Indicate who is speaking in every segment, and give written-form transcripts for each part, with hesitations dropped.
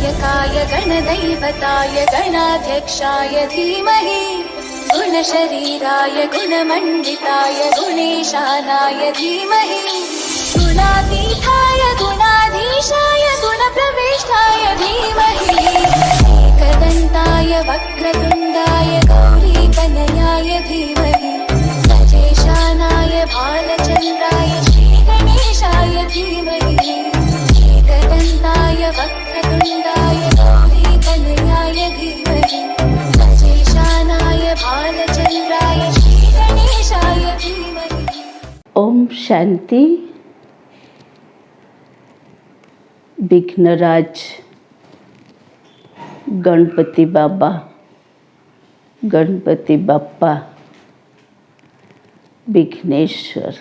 Speaker 1: गणनायकाय गणदैवताय गणाध्यक्षाय धीमहि गुणशरीराय गुणमण्डिताय गुणेशानाय धीमहि गुणातीताय गुणाधीशाय गुणप्रविष्टाय धीमहि एकदन्ताय वक्रतुण्डाय गौरीतनयाय धीमहि गजेशानाय भालचन्द्राय श्रीगणेशाय धीमहि एकदन्ताय वक्रतुण्डाय गौरीतनयाय धीमहि गजेशानाय भालचन्द्राय श्रीगणेशाय धीमहि।
Speaker 2: ओम शांति। विघ्नराज गणपति बाबा, गणपति बाप्पा, विघ्नेश्वर,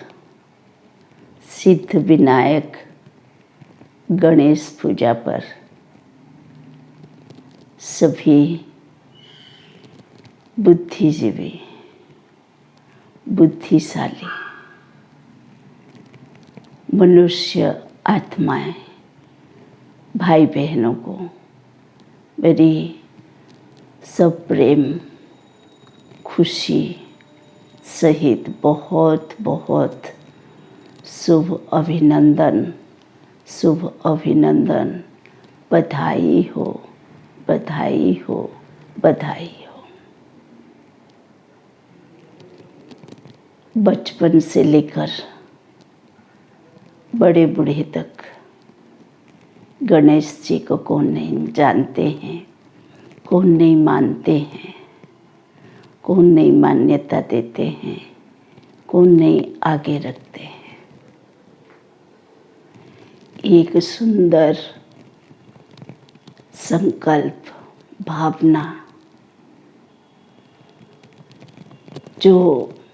Speaker 2: सिद्ध विनायक गणेश पूजा पर सभी बुद्धिजीवी, बुद्धिशाली मनुष्य आत्माएं, भाई बहनों को मेरी सब प्रेम खुशी सहित बहुत बहुत शुभ अभिनंदन, शुभ अभिनंदन। बधाई हो, बधाई हो, बधाई हो। बचपन से लेकर बड़े बूढ़े तक गणेश जी को कौन नहीं जानते हैं, कौन नहीं मानते हैं, कौन नहीं मान्यता देते हैं, कौन नहीं आगे रखते हैं। एक सुंदर संकल्प, भावना जो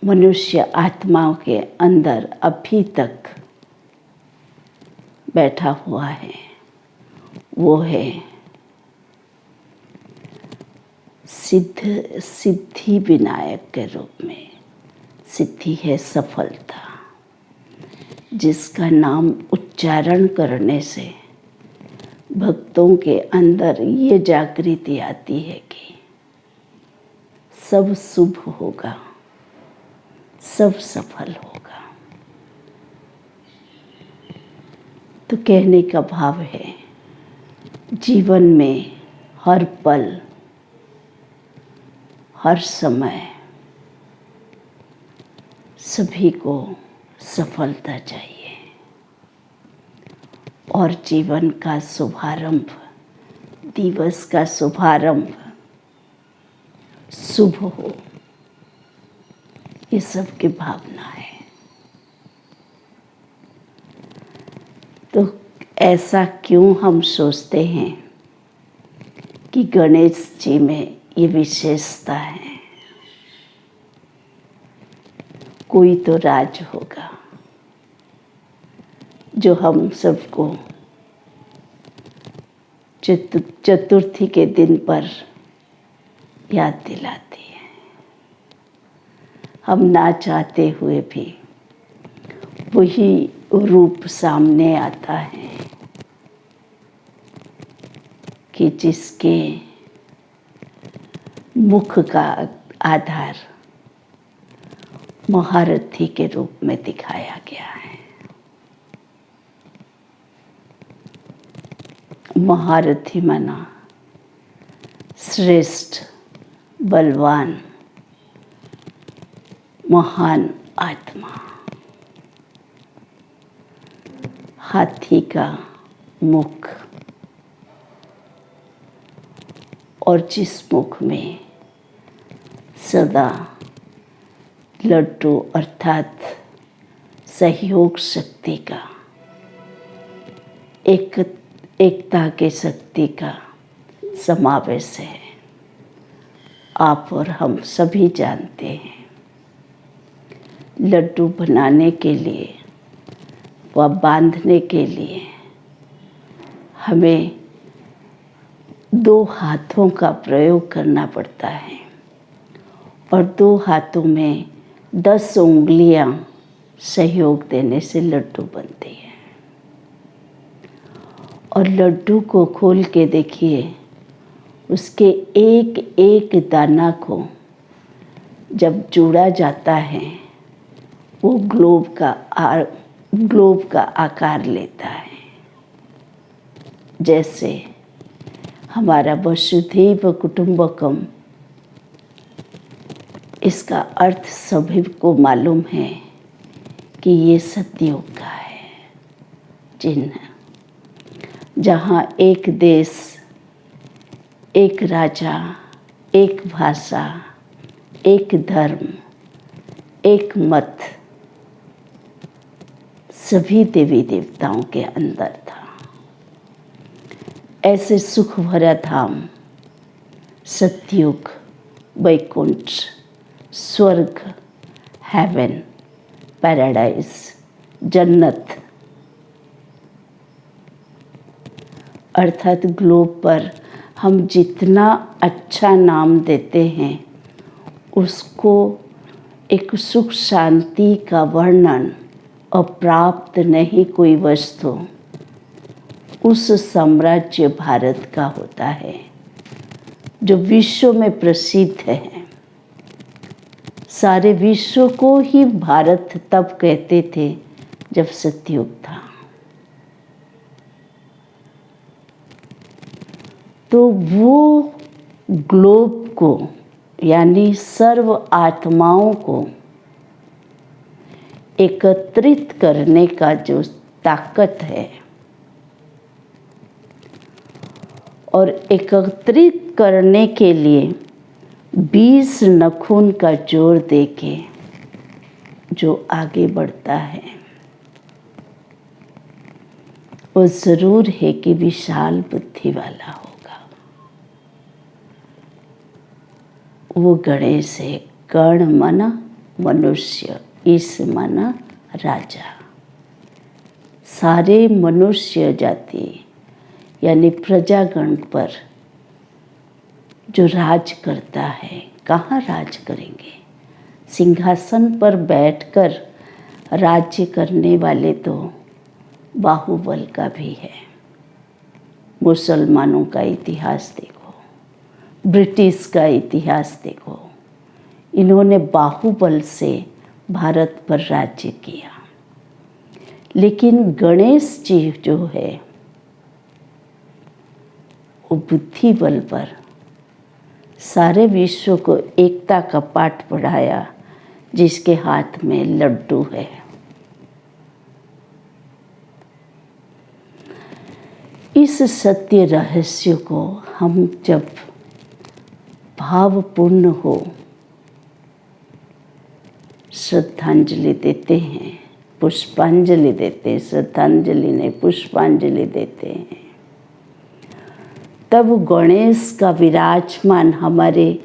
Speaker 2: मनुष्य आत्माओं के अंदर अभी तक बैठा हुआ है, वो है सिद्धि विनायक के रूप में। सिद्धि है सफलता, जिसका नाम उच्चारण करने से भक्तों के अंदर ये जागृति आती है कि सब शुभ होगा, सब सफल होगा। तो कहने का भाव है, जीवन में हर पल हर समय सभी को सफलता चाहिए और जीवन का शुभारंभ, दिवस का शुभारंभ शुभ हो, ये सब की भावना है। तो ऐसा क्यों हम सोचते हैं कि गणेश जी में ये विशेषता है? कोई तो राज होगा जो हम सबको चतुर्थी के दिन पर याद दिलाती है। हम ना चाहते हुए भी वही रूप सामने आता है कि जिसके मुख का आधार महारथी के रूप में दिखाया गया है। महारथी माना श्रेष्ठ, बलवान, महान आत्मा। हाथी का मुख और जिस मुख में सदा लड्डू अर्थात सहयोग शक्ति का, एकता के शक्ति का समावेश है। आप और हम सभी जानते हैं, लड्डू बनाने के लिए व बांधने के लिए हमें 2 हाथों का प्रयोग करना पड़ता है और 2 हाथों में 10 उंगलियां सहयोग देने से लड्डू बनते हैं। और लड्डू को खोल के देखिए, उसके एक एक दाना को जब जोड़ा जाता है वो ग्लोब का आकार लेता है। जैसे हमारा वसुधैव कुटुंबकम, इसका अर्थ सभी को मालूम है कि ये सतयुग का है चिन्ह, जहाँ एक देश, एक राजा, एक भाषा, एक धर्म, एक मत सभी देवी देवताओं के अंदर था। ऐसे सुख भरा धाम सतयुग, वैकुंठ, स्वर्ग, हेवन, पैराडाइज, जन्नत, अर्थात ग्लोब पर हम जितना अच्छा नाम देते हैं उसको एक सुख शांति का वर्णन और प्राप्त नहीं कोई वस्तु उस साम्राज्य भारत का होता है जो विश्व में प्रसिद्ध है। सारे विश्व को ही भारत तब कहते थे जब सतयुग था। तो वो ग्लोब को यानी सर्व आत्माओं को एकत्रित करने का जो ताकत है और एकत्रित करने के लिए 20 नखून का जोर देके जो आगे बढ़ता है वो जरूर है कि विशाल बुद्धि वाला होगा। वो गणेश है, गण मन मनुष्य, इस मन राजा। सारे मनुष्य जाति यानी प्रजागण पर जो राज करता है, कहाँ राज करेंगे? सिंहासन पर बैठकर राज्य करने वाले तो बाहुबल का भी है। मुसलमानों का इतिहास देखो, ब्रिटिश का इतिहास देखो, इन्होंने बाहुबल से भारत पर राज्य किया। लेकिन गणेश जी जो है वो बुद्धि बल पर सारे विश्व को एकता का पाठ पढ़ाया, जिसके हाथ में लड्डू है। इस सत्य रहस्य को हम जब भावपूर्ण हो श्रद्धांजलि देते हैं, पुष्पांजलि देते हैं, श्रद्धांजलि नहीं पुष्पांजलि देते हैं, तब गणेश का विराजमान हमारे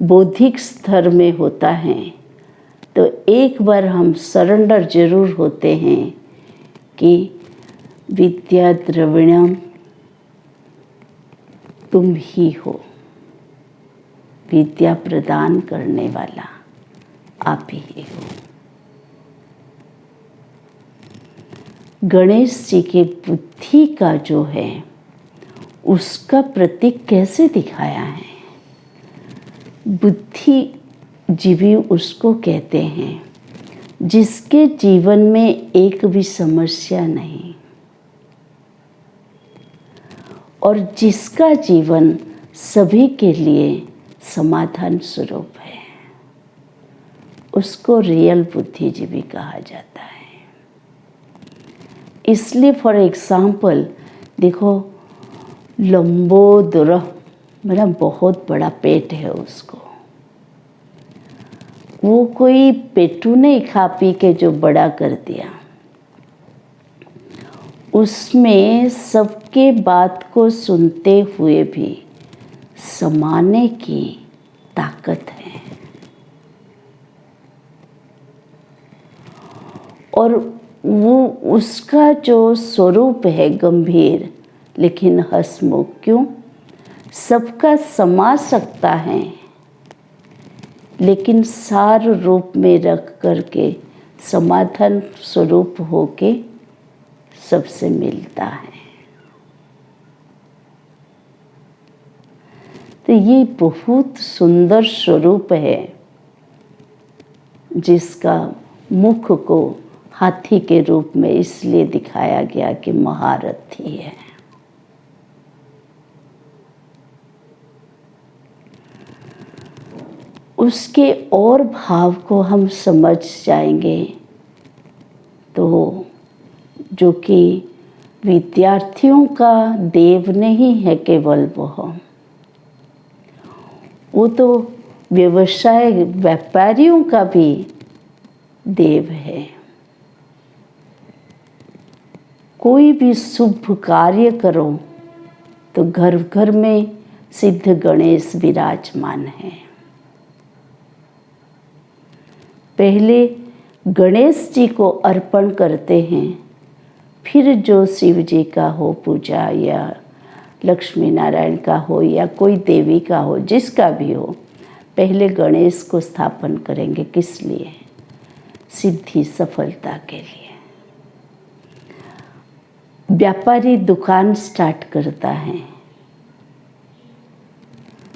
Speaker 2: बौद्धिक स्तर में होता है। तो एक बार हम सरेंडर जरूर होते हैं कि विद्या द्रविणम तुम ही हो, विद्या प्रदान करने वाला आप ही हो। गणेश जी के बुद्धि का जो है उसका प्रतीक कैसे दिखाया है? बुद्धिजीवी उसको कहते हैं जिसके जीवन में एक भी समस्या नहीं और जिसका जीवन सभी के लिए समाधान स्वरूप है, उसको रियल बुद्धिजीवी कहा जाता है। इसलिए फॉर एग्जाम्पल देखो, लंबोदर मेरा बहुत बड़ा पेट है, उसको वो कोई पेटू नहीं खा पी के जो बड़ा कर दिया, उसमें सबके बात को सुनते हुए भी समाने की ताकत है। और वो उसका जो स्वरूप है गंभीर लेकिन हंसमुख, क्यों? सबका समा सकता है लेकिन सार रूप में रख करके समाधान स्वरूप होके सबसे मिलता है। तो ये बहुत सुंदर स्वरूप है जिसका मुख को हाथी के रूप में इसलिए दिखाया गया कि महारथी है। उसके और भाव को हम समझ जाएंगे तो जो कि विद्यार्थियों का देव नहीं है केवल वो तो व्यापारियों का भी देव है। कोई भी शुभ कार्य करो तो घर घर में सिद्ध गणेश विराजमान है। पहले गणेश जी को अर्पण करते हैं, फिर जो शिव जी का हो पूजा या लक्ष्मी नारायण का हो या कोई देवी का हो, जिसका भी हो, पहले गणेश को स्थापन करेंगे। किस लिए? सिद्धि सफलता के लिए। व्यापारी दुकान स्टार्ट करता है,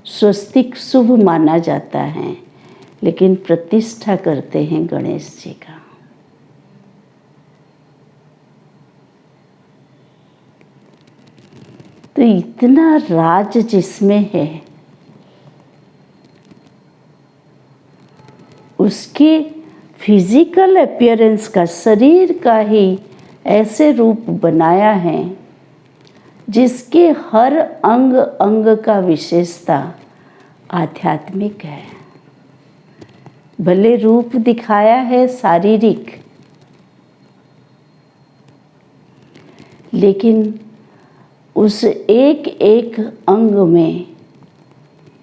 Speaker 2: स्वस्तिक शुभ माना जाता है, लेकिन प्रतिष्ठा करते हैं गणेश जी का। तो इतना राज जिसमें है, उसके फिजिकल अपीयरेंस का, शरीर का ही ऐसे रूप बनाया है जिसके हर अंग अंग का विशेषता आध्यात्मिक है। भले रूप दिखाया है शारीरिक, लेकिन उस एक एक अंग में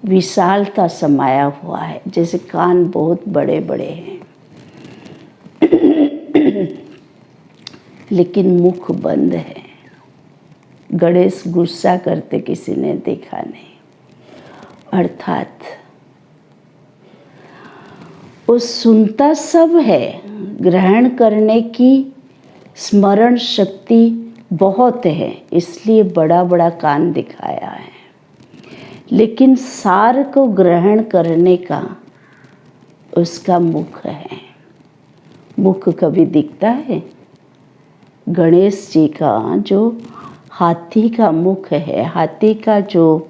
Speaker 2: विशालता समाया हुआ है। जैसे कान बहुत बड़े बड़े हैं लेकिन मुख बंद है। गणेश गुस्सा करते किसी ने देखा नहीं। अर्थात वो सुनता सब है, ग्रहण करने की स्मरण शक्ति बहुत है, इसलिए बड़ा बड़ा कान दिखाया है, लेकिन सार को ग्रहण करने का उसका मुख है। मुख कभी दिखता है? गणेश जी का जो हाथी का मुख है, हाथी का जो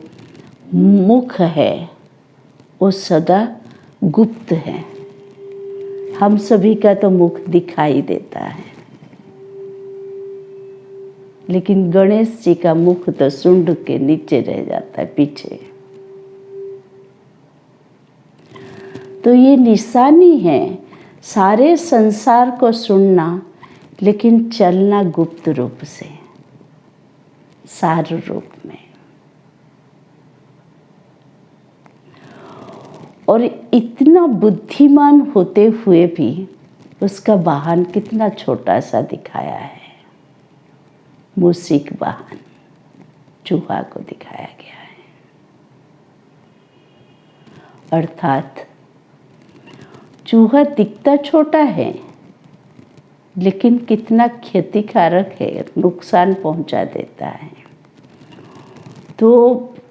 Speaker 2: मुख है वो सदा गुप्त है। हम सभी का तो मुख दिखाई देता है, लेकिन गणेश जी का मुख तो सुंड के नीचे रह जाता है, पीछे। तो ये निशानी है सारे संसार को सुनना, लेकिन चलना गुप्त रूप से, सार रूप में। और इतना बुद्धिमान होते हुए भी उसका वाहन कितना छोटा सा दिखाया है। मूषिक वाहन, चूहा को दिखाया गया है। अर्थात चूहा दिखता छोटा है, लेकिन कितना क्षतिकारक है, नुकसान पहुंचा देता है। तो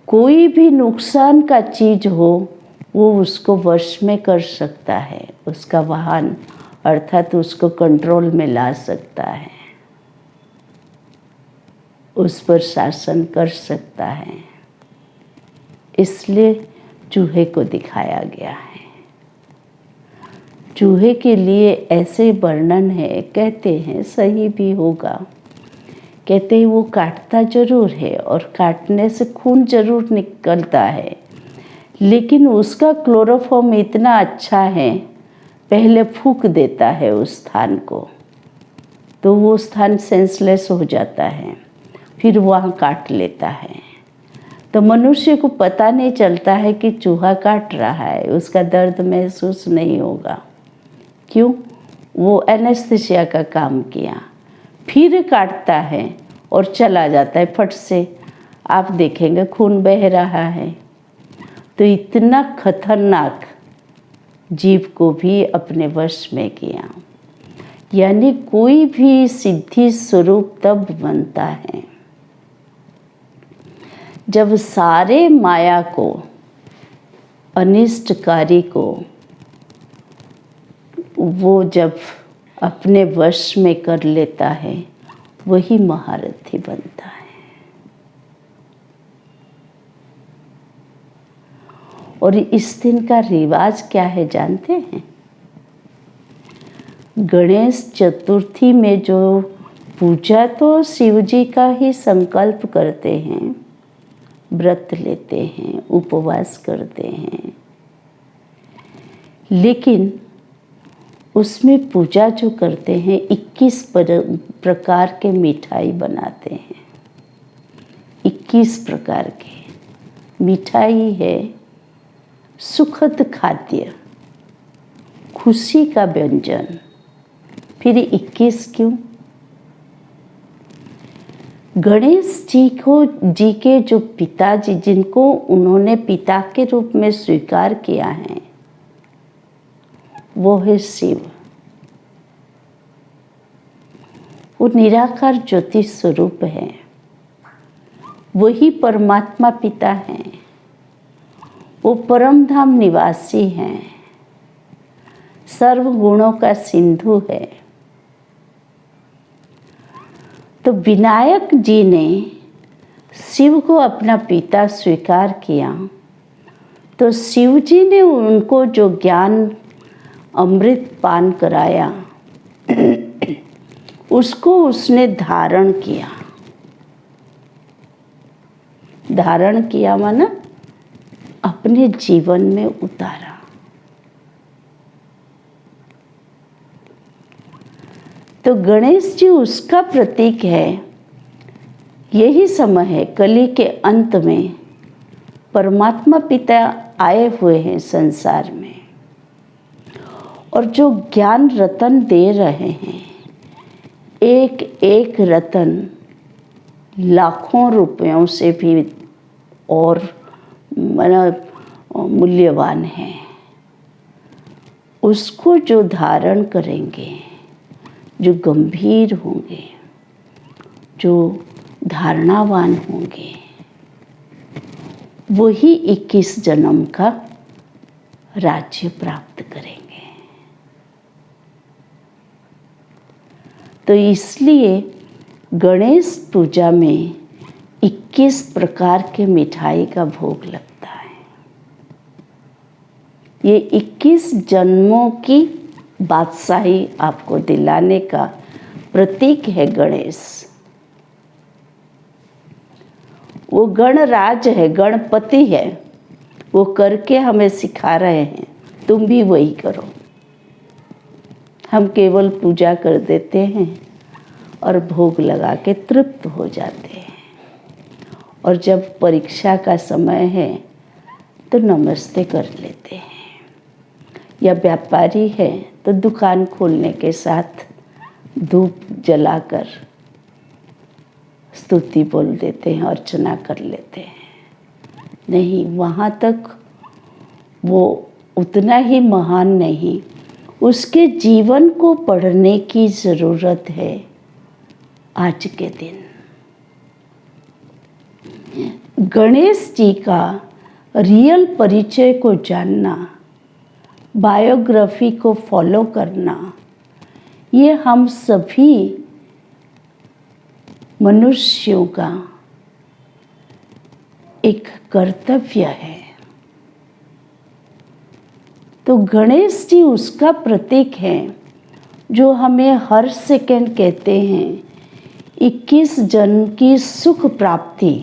Speaker 2: कोई भी नुकसान का चीज हो वो उसको वश में कर सकता है, उसका वाहन, अर्थात उसको कंट्रोल में ला सकता है, उस पर शासन कर सकता है। इसलिए चूहे को दिखाया गया है। चूहे के लिए ऐसे वर्णन है, कहते हैं, सही भी होगा, कहते हैं वो काटता जरूर है और काटने से खून जरूर निकलता है, लेकिन उसका क्लोरोफॉर्म इतना अच्छा है, पहले फूंक देता है उस स्थान को, तो वो स्थान सेंसलेस हो जाता है, फिर वहाँ काट लेता है। तो मनुष्य को पता नहीं चलता है कि चूहा काट रहा है, उसका दर्द महसूस नहीं होगा। क्यों? वो एनेस्थीसिया का काम किया। फिर काटता है और चला जाता है फट से, आप देखेंगे खून बह रहा है। तो इतना खतरनाक जीव को भी अपने वश में किया। यानी कोई भी सिद्धि स्वरूप तब बनता है जब सारे माया को अनिष्टकारी को वो जब अपने वश में कर लेता है वही महारथी बनता है। और इस दिन का रिवाज क्या है जानते हैं? गणेश चतुर्थी में जो पूजा तो शिव जी का ही संकल्प करते हैं, व्रत लेते हैं, उपवास करते हैं, लेकिन उसमें पूजा जो करते हैं 21 प्रकार के मिठाई बनाते हैं। 21 प्रकार के मिठाई है सुखद खाद्य, खुशी का व्यंजन। फिर 21 क्यों? गणेश जी के जो पिताजी, जिनको उन्होंने पिता के रूप में स्वीकार किया है, वो है शिव। वो निराकार ज्योति स्वरूप है, वही परमात्मा पिता हैं, वो परम धाम निवासी हैं, सर्व गुणों का सिंधु है। तो विनायक जी ने शिव को अपना पिता स्वीकार किया, तो शिव जी ने उनको जो ज्ञान अमृत पान कराया उसको उसने धारण किया। धारण किया माना अपने जीवन में उतारा। तो गणेश जी उसका प्रतीक है। यही समय है कली के अंत में परमात्मा पिता आए हुए हैं संसार में, और जो ज्ञान रतन दे रहे हैं, एक एक रतन लाखों रुपयों से भी और मूल्यवान है। उसको जो धारण करेंगे, जो गंभीर होंगे, जो धारणावान होंगे, वही 21 जन्म का राज्य प्राप्त करेंगे। तो इसलिए गणेश पूजा में 21 प्रकार के मिठाई का भोग लगता है। ये 21 जन्मों की बादशाही आपको दिलाने का प्रतीक है गणेश। वो गणराज है, गणपति है, वो करके हमें सिखा रहे हैं, तुम भी वही करो। हम केवल पूजा कर देते हैं और भोग लगा के तृप्त हो जाते हैं, और जब परीक्षा का समय है तो नमस्ते कर लेते हैं। या व्यापारी है तो दुकान खोलने के साथ धूप जलाकर स्तुति बोल देते हैं, अर्चना कर लेते हैं। नहीं, वहाँ तक वो उतना ही महान नहीं, उसके जीवन को पढ़ने की ज़रूरत है। आज के दिन गणेश जी का रियल परिचय को जानना, बायोग्राफी को फॉलो करना, ये हम सभी मनुष्यों का एक कर्तव्य है। तो गणेश जी उसका प्रतीक है जो हमें हर सेकंड कहते हैं 21 जन्म की सुख प्राप्ति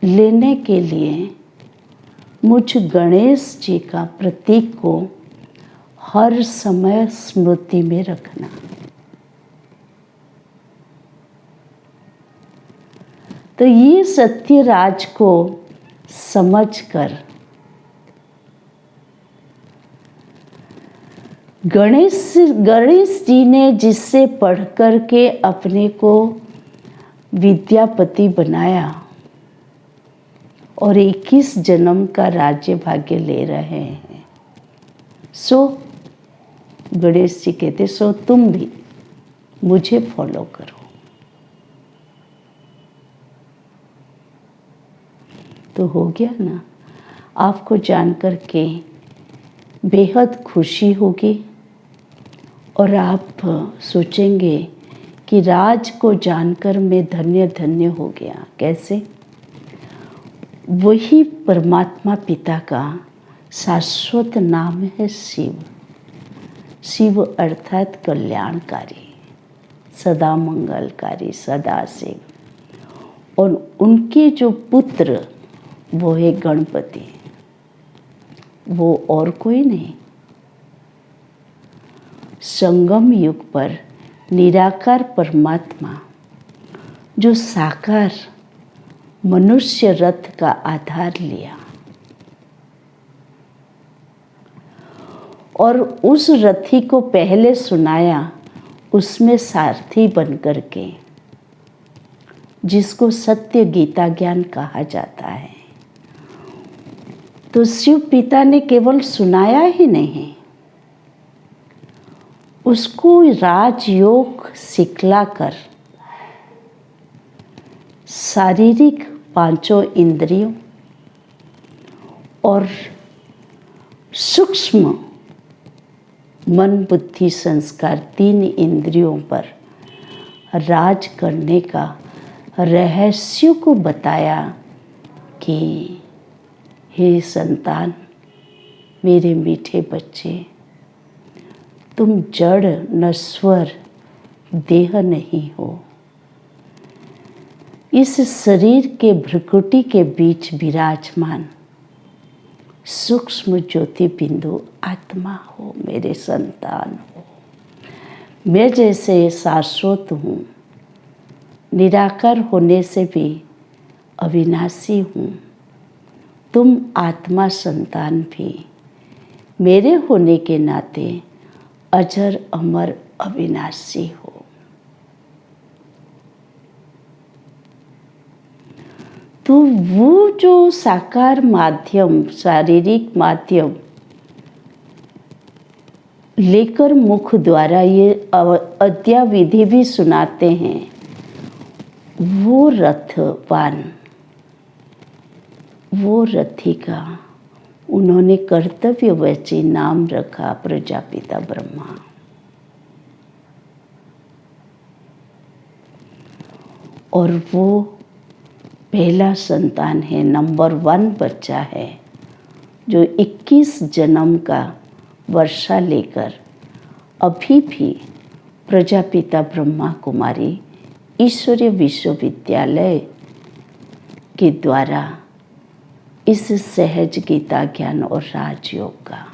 Speaker 2: लेने के लिए मुझ गणेश जी का प्रतीक को हर समय स्मृति में रखना। तो ये सत्य राज को समझकर गणेश जी ने जिससे पढ़ कर के अपने को विद्यापति बनाया और 21 जन्म का राज्य भाग्य ले रहे हैं, सो गणेश जी कहते सो तुम भी मुझे फॉलो करो। तो हो गया ना, आपको जानकर के बेहद खुशी होगी और आप सोचेंगे कि राज को जानकर मैं धन्य धन्य हो गया। कैसे? वही परमात्मा पिता का शाश्वत नाम है शिव। शिव अर्थात कल्याणकारी, सदा मंगलकारी, सदा शिव। और उनके जो पुत्र वो है गणपति, वो और कोई नहीं। संगम युग पर निराकार परमात्मा जो साकार मनुष्य रथ का आधार लिया और उस रथी को पहले सुनाया, उसमें सारथी बन करके, जिसको सत्य गीता ज्ञान कहा जाता है। तो शिव पिता ने केवल सुनाया ही नहीं, उसको राजयोग सिखलाकर शारीरिक पांचों इंद्रियों और सूक्ष्म मन बुद्धि संस्कार 3 इंद्रियों पर राज करने का रहस्य को बताया कि हे संतान, मेरे मीठे बच्चे, तुम जड़ नश्वर देह नहीं हो। इस शरीर के भ्रुकुटी के बीच विराजमान सूक्ष्म ज्योति बिंदु आत्मा हो, मेरे संतान हो। मैं जैसे शाश्वत हूँ, निराकार होने से भी अविनाशी हूँ। तुम आत्मा संतान भी मेरे होने के नाते अजर अमर अविनाशी हो। तो वो जो साकार माध्यम, शारीरिक माध्यम लेकर मुख द्वारा ये अद्या विधि भी सुनाते हैं, वो रथवान, वो रथी का उन्होंने कर्तव्यवची नाम रखा प्रजापिता ब्रह्मा। और वो पहला संतान है, नंबर 1 बच्चा है, जो 21 जन्म का वर्षा लेकर अभी भी प्रजापिता ब्रह्मा कुमारी ईश्वरीय विश्वविद्यालय के द्वारा इस सहज गीता ज्ञान और राजयोग का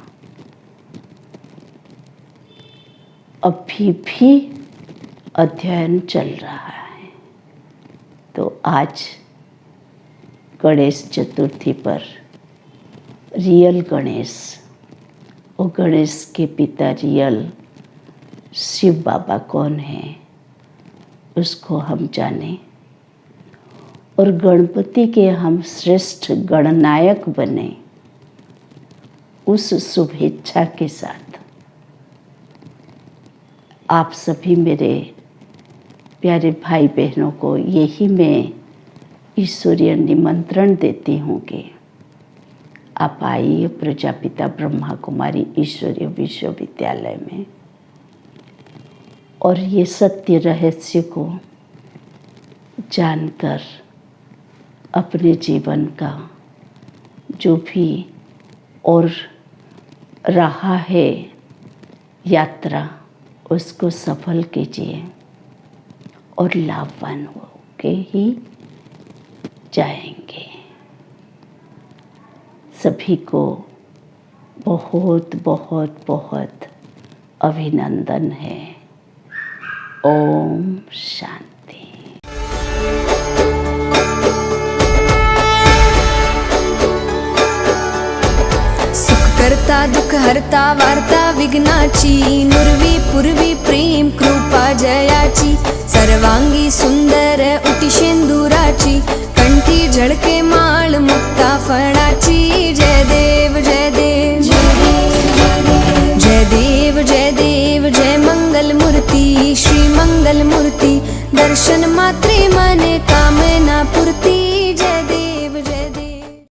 Speaker 2: अभी भी अध्ययन चल रहा है। तो आज गणेश चतुर्थी पर रियल गणेश, वो गणेश के पिता रियल शिव बाबा कौन है, उसको हम जाने और गणपति के हम श्रेष्ठ गणनायक बने, उस शुभेच्छा के साथ आप सभी मेरे प्यारे भाई बहनों को यही मैं ईश्वरीय निमंत्रण देती हूँ कि आप आइए प्रजापिता ब्रह्मा कुमारी ईश्वरीय विश्वविद्यालय में और ये सत्य रहस्य को जानकर अपने जीवन का जो भी और रहा है यात्रा, उसको सफल कीजिए और लाभवान हो के ही जाएंगे। सभी को बहुत बहुत बहुत अभिनंदन है। ओम शांति।
Speaker 3: सुख करता दुख हरता वार्ता विघ्नाची, नुरवी पूर्वी प्रेम कृपा जयाची, सर्वांगी सुंदर उटी शेंदुराची,